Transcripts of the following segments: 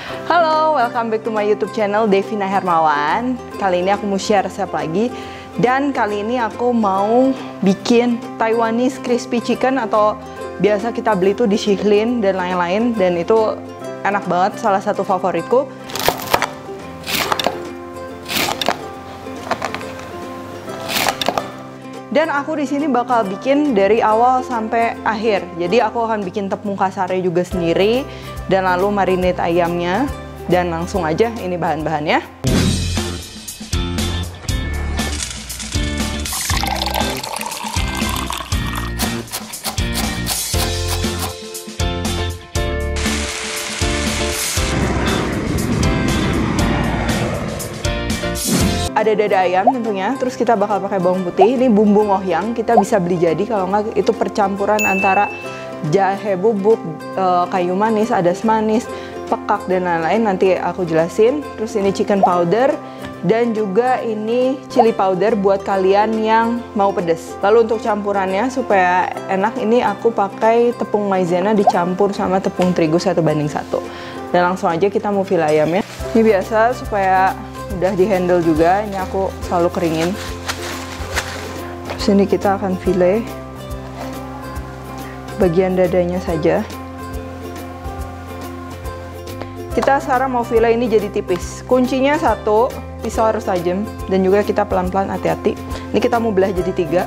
Halo, welcome back to my YouTube channel Devina Hermawan. Kali ini aku mau share resep lagi. Dan kali ini aku mau bikin Taiwanese crispy chicken, atau biasa kita beli itu di Shilin dan lain-lain. Dan itu enak banget, salah satu favoritku. Dan aku di sini bakal bikin dari awal sampai akhir. Jadi aku akan bikin tepung kasarnya juga sendiri, dan lalu marinate ayamnya. Dan langsung aja, ini bahan-bahannya. Ada dada ayam tentunya, terus kita bakal pakai bawang putih. Ini bumbu ngohyang, kita bisa beli jadi, kalau nggak itu percampuran antara jahe bubuk, kayu manis, adas manis, pekak, dan lain-lain. Nanti aku jelasin. Terus ini chicken powder, dan juga ini chili powder buat kalian yang mau pedas. Lalu untuk campurannya supaya enak, ini aku pakai tepung maizena dicampur sama tepung terigu 1:1. Dan langsung aja kita mau file ayamnya. Ini biasa supaya udah di handle juga, ini aku selalu keringin. Terus ini kita akan file bagian dadanya saja. Kita sekarang mau file ini jadi tipis. Kuncinya satu, pisau harus tajam, dan juga kita pelan-pelan, hati-hati. Ini kita mau belah jadi 3.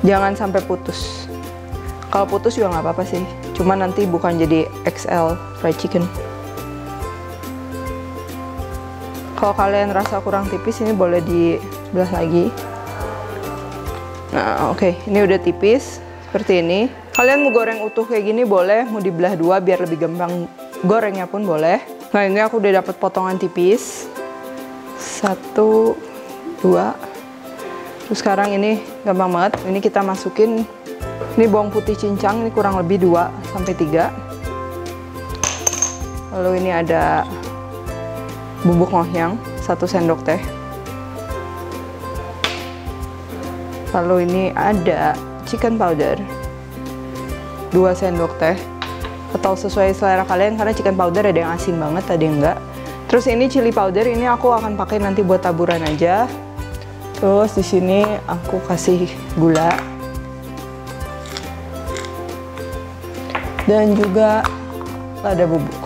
Jangan sampai putus. Kalau putus juga nggak apa-apa sih, cuma nanti bukan jadi XL fried chicken. Kalau kalian rasa kurang tipis, ini boleh dibelah lagi. Nah, oke, ini udah tipis seperti ini. Kalian mau goreng utuh kayak gini boleh, mau dibelah 2 biar lebih gampang gorengnya pun boleh. Nah, ini aku udah dapet potongan tipis. 1, 2. Terus sekarang ini gampang banget. Ini kita masukin, ini bawang putih cincang, ini kurang lebih 2-3. Lalu ini ada bubuk ngohyang 1 sendok teh. Lalu ini ada chicken powder 2 sendok teh, atau sesuai selera kalian, karena chicken powder ada yang asin banget, ada yang enggak. Terus ini chili powder, ini aku akan pakai nanti buat taburan aja. Terus di sini aku kasih gula. Dan juga lada bubuk.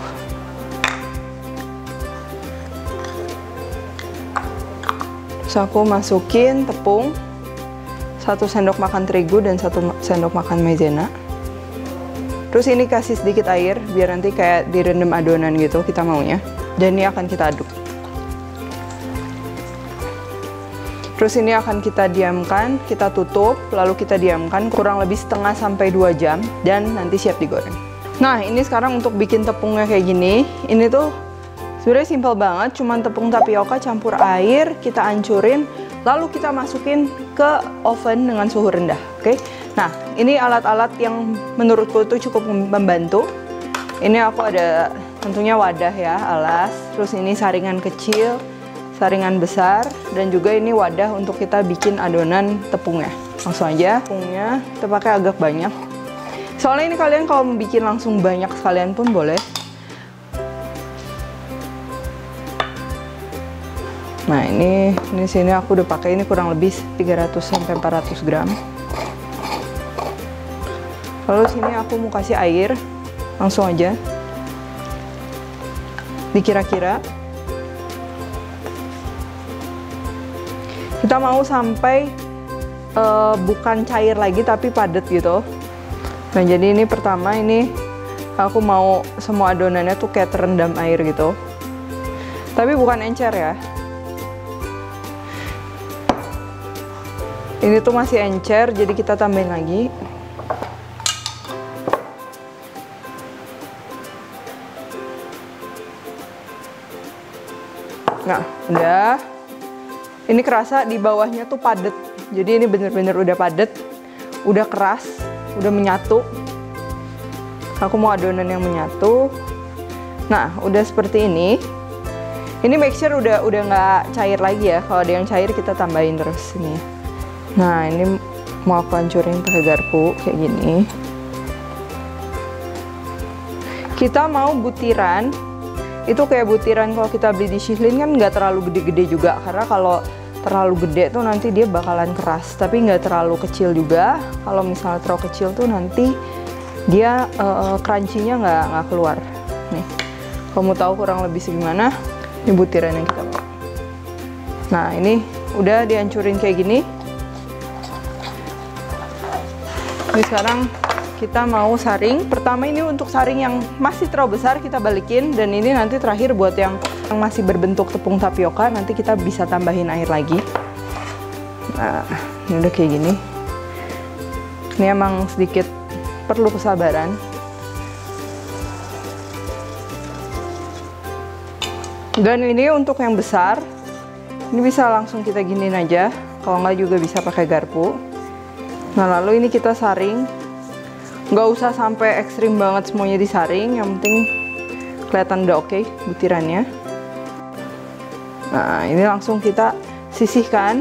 Terus aku masukin tepung 1 sendok makan terigu dan 1 sendok makan maizena. Terus ini kasih sedikit air biar nanti kayak direndam adonan gitu kita maunya. Dan ini akan kita aduk. Terus ini akan kita diamkan, kita tutup, lalu kita diamkan kurang lebih setengah sampai 2 jam, dan nanti siap digoreng. Nah, ini sekarang untuk bikin tepungnya kayak gini. Ini tuh sebenarnya simpel banget, cuman tepung tapioka campur air, kita hancurin, lalu kita masukin ke oven dengan suhu rendah, oke? Nah, ini alat-alat yang menurutku itu cukup membantu. Ini aku ada tentunya wadah ya, alas, terus ini saringan kecil, saringan besar, dan juga ini wadah untuk kita bikin adonan tepungnya. Langsung aja, tepungnya kita pakai agak banyak. Soalnya ini kalian kalau mau bikin langsung banyak sekalian pun boleh. Nah, ini sini aku udah pakai, ini kurang lebih 300-400 gram. Lalu sini aku mau kasih air, langsung aja. Dikira-kira. Kita mau sampai bukan cair lagi tapi padat gitu. Nah, jadi ini pertama, ini aku mau semua adonannya tuh kayak terendam air gitu. Tapi bukan encer ya. Ini tuh masih encer, jadi kita tambahin lagi. Nah, udah. Ini kerasa di bawahnya tuh padat. Jadi ini bener-bener udah padat, udah keras, udah menyatu. Aku mau adonan yang menyatu. Nah, udah seperti ini. Ini mixture udah nggak cair lagi ya. Kalau ada yang cair kita tambahin terus ini. Nah, ini mau aku hancurin pakai garpu kayak gini. Kita mau butiran, itu kayak butiran kalau kita beli di Shilin kan nggak terlalu gede-gede juga, karena kalau terlalu gede tuh nanti dia bakalan keras, tapi nggak terlalu kecil juga. Kalau misalnya terlalu kecil tuh nanti dia crunchy-nya nggak keluar. Nih, kamu tahu kurang lebih segimana, ini butiran yang kita mau. Nah, ini udah dihancurin kayak gini. Ini sekarang kita mau saring. Pertama ini untuk saring yang masih terlalu besar kita balikin, dan ini nanti terakhir buat yang masih berbentuk tepung tapioka, nanti kita bisa tambahin air lagi. Nah, ini udah kayak gini. Ini emang sedikit perlu kesabaran. Dan ini untuk yang besar, ini bisa langsung kita giniin aja, kalau nggak juga bisa pakai garpu. Nah, lalu ini kita saring. Nggak usah sampai ekstrim banget semuanya disaring, yang penting kelihatan udah oke butirannya. Nah, ini langsung kita sisihkan.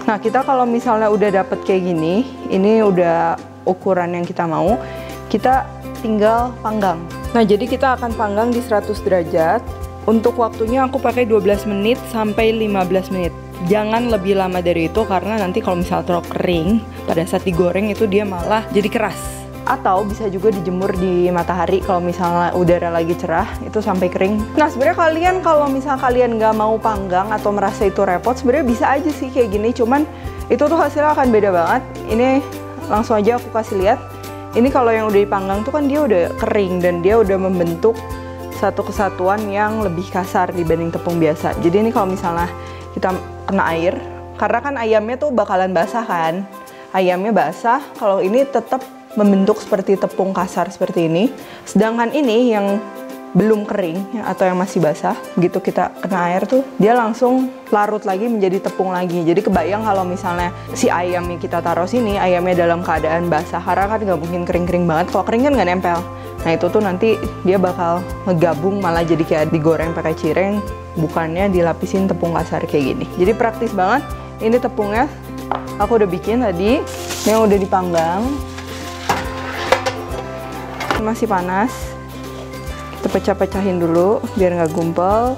Nah, kita kalau misalnya udah dapet kayak gini, ini udah ukuran yang kita mau, kita tinggal panggang. Nah, jadi kita akan panggang di 100 derajat. Untuk waktunya aku pakai 12 menit sampai 15 menit. Jangan lebih lama dari itu, karena nanti kalau misalnya terlalu kering, pada saat digoreng itu dia malah jadi keras. Atau bisa juga dijemur di matahari kalau misalnya udara lagi cerah, itu sampai kering. Nah, sebenarnya kalian kalau misalnya kalian nggak mau panggang atau merasa itu repot, sebenarnya bisa aja sih kayak gini, cuman itu tuh hasilnya akan beda banget. Ini langsung aja aku kasih lihat. Ini kalau yang udah dipanggang tuh kan dia udah kering dan dia udah membentuk satu kesatuan yang lebih kasar dibanding tepung biasa. Jadi ini kalau misalnya kita kena air, karena kan ayamnya tuh bakalan basah kan, ayamnya basah, kalau ini tetap membentuk seperti tepung kasar seperti ini. Sedangkan ini yang belum kering atau yang masih basah, begitu kita kena air tuh dia langsung larut lagi menjadi tepung lagi. Jadi kebayang kalau misalnya si ayam yang kita taruh sini, ayamnya dalam keadaan basah, karena kan nggak mungkin kering-kering banget, kalau kering kan nggak nempel. Nah, itu tuh nanti dia bakal ngegabung, malah jadi kayak digoreng pakai cireng, bukannya dilapisin tepung kasar kayak gini. Jadi praktis banget. Ini tepungnya aku udah bikin tadi, ini yang udah dipanggang, masih panas. Kita pecah-pecahin dulu biar nggak gumpal.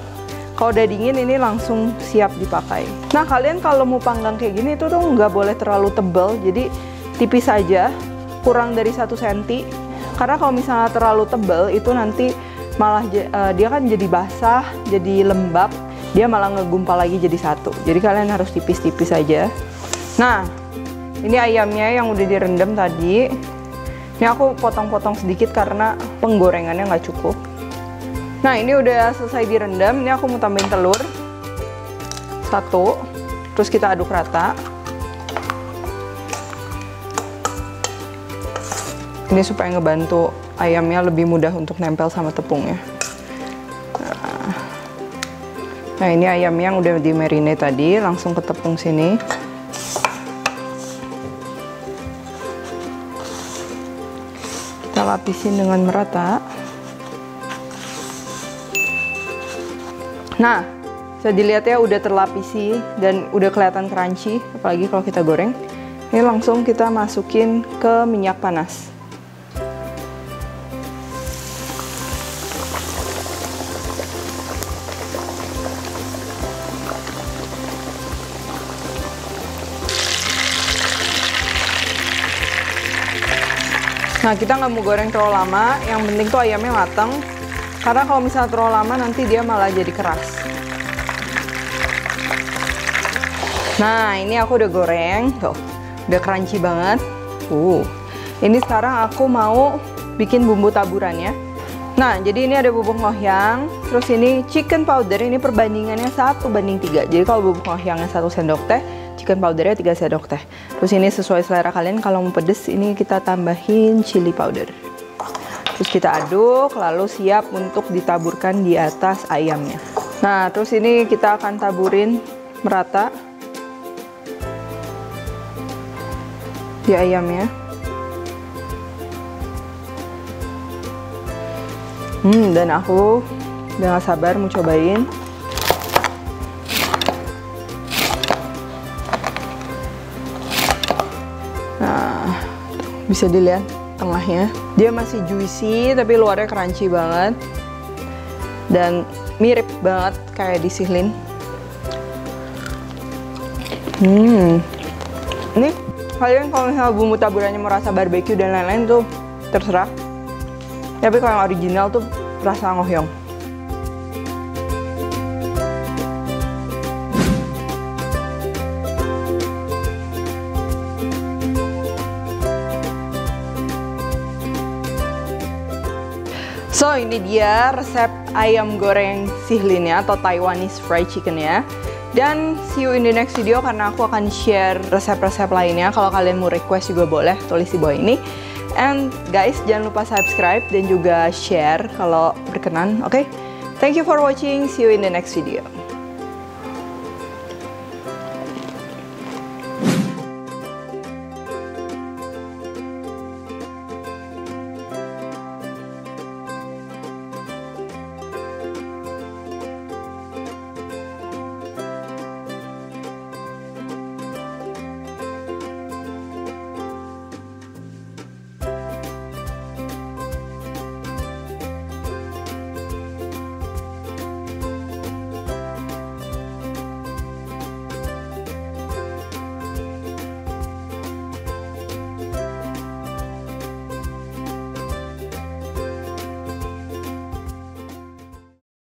Kalau udah dingin ini langsung siap dipakai. Nah, kalian kalau mau panggang kayak gini itu tuh nggak boleh terlalu tebal, jadi tipis aja, kurang dari 1 cm. Karena kalau misalnya terlalu tebal itu nanti malah dia kan jadi basah, jadi lembab, dia malah ngegumpal lagi jadi satu. Jadi kalian harus tipis-tipis aja. Nah, ini ayamnya yang udah direndam tadi. Ini aku potong-potong sedikit karena penggorengannya nggak cukup. Nah, ini udah selesai direndam. Ini aku mau tambahin telur 1, terus kita aduk rata. Ini supaya ngebantu ayamnya lebih mudah untuk nempel sama tepungnya. Nah, ini ayamnya yang udah di marinate tadi, langsung ke tepung sini. Kita lapisin dengan merata. Nah, bisa dilihat ya udah terlapisi dan udah kelihatan crunchy, apalagi kalau kita goreng. Ini langsung kita masukin ke minyak panas. Nah, kita nggak mau goreng terlalu lama, yang penting tuh ayamnya matang. Karena kalau misalnya terlalu lama nanti dia malah jadi keras. Nah, ini aku udah goreng, tuh, udah crunchy banget. Ini sekarang aku mau bikin bumbu taburannya. Nah, jadi ini ada bubuk ngohyang, terus ini chicken powder, ini perbandingannya 1:3. Jadi kalau bubuk ngohyangnya 1 sendok teh, chicken powdernya 3 sendok teh. Terus ini sesuai selera kalian, kalau mau pedes ini kita tambahin chili powder. Terus kita aduk, lalu siap untuk ditaburkan di atas ayamnya. Nah, terus ini kita akan taburin merata di ayamnya. Dan aku udah gak sabar mau cobain. Bisa dilihat tengahnya. Dia masih juicy tapi luarnya crunchy banget. Dan mirip banget kayak di sihlin. Ini kalian kalau misalnya bumbu taburannya mau rasa barbecue dan lain-lain tuh terserah. Tapi kalau yang original tuh rasa ngohyong. So ini dia resep ayam goreng sihlinnya atau Taiwanese fried chicken ya. Dan see you in the next video karena aku akan share resep-resep lainnya. Kalau kalian mau request juga boleh tulis di bawah ini. And guys, jangan lupa subscribe dan juga share kalau berkenan, oke? Thank you for watching, see you in the next video.